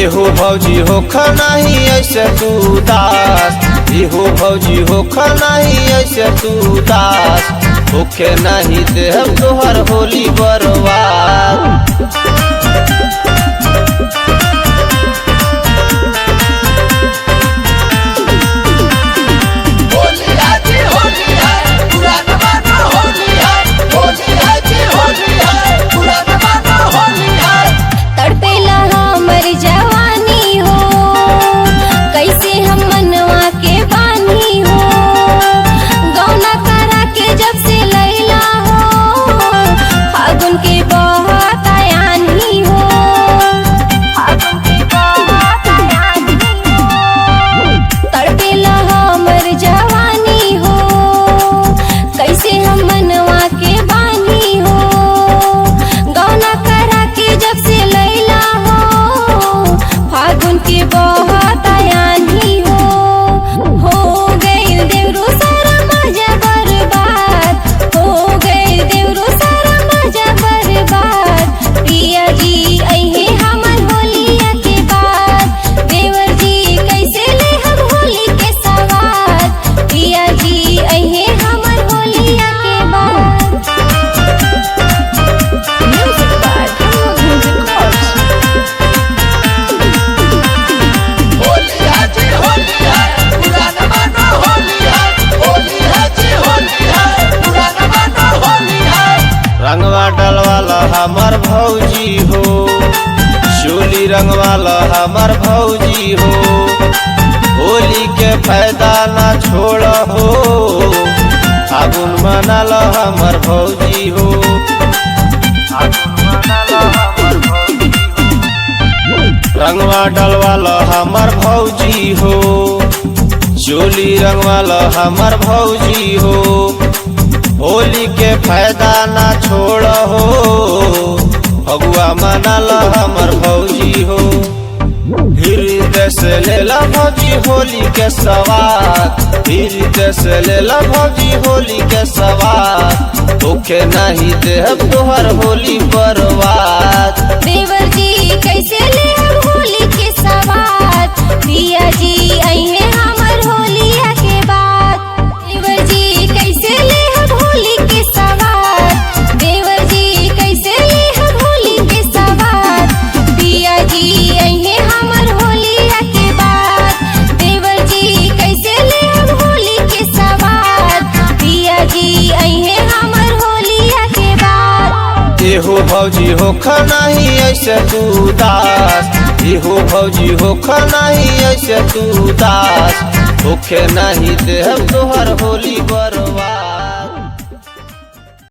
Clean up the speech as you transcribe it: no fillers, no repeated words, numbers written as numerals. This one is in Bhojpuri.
एहो भौजी होखा नहीं ऐसे तू दास, एहो भौजी होखा नहीं ऐसे तू दास, होखे नहीं देहब तोहर होली बर्बाद। रंगवा डलवाला हमर भौजी हो, चोली रंगवाला हमर भौजी हो, होली के फायदा ना छोड़ हो, फागुन मनाल हमर भौजी हो, रंगवा डलवाला हमर भौजी हो, चोली रंगवाला हमर भौजी हो, होली के फायदा ना छोड़ हो, फगुआ मनाल हमर भौजी हो, हृदय से लेला भौजी होली के सवाद, हृदय से लेला भौजी होली के सवाद, होखे नहीं देहब तोहर होली बर्बाद। देवर जी कैसे ले होली के सवाद, पिया जी अइहे हमर होलिया के बाद। देवर जी कैसे ले होली के सवाद, देवर जी कैसे ले होली के सवाद, पिया जी अइहे हमर होलिया के बाद। देवर जी कैसे ले होली के सवाद, पिया जी अइहे हमर होलिया के बाद। एहो भौजी होखा नहीं ऐसे तू दास, एहो भौजी होखा नहीं ऐसे तू दास, होखे नहीं देहब तोहर होली बर्बाद।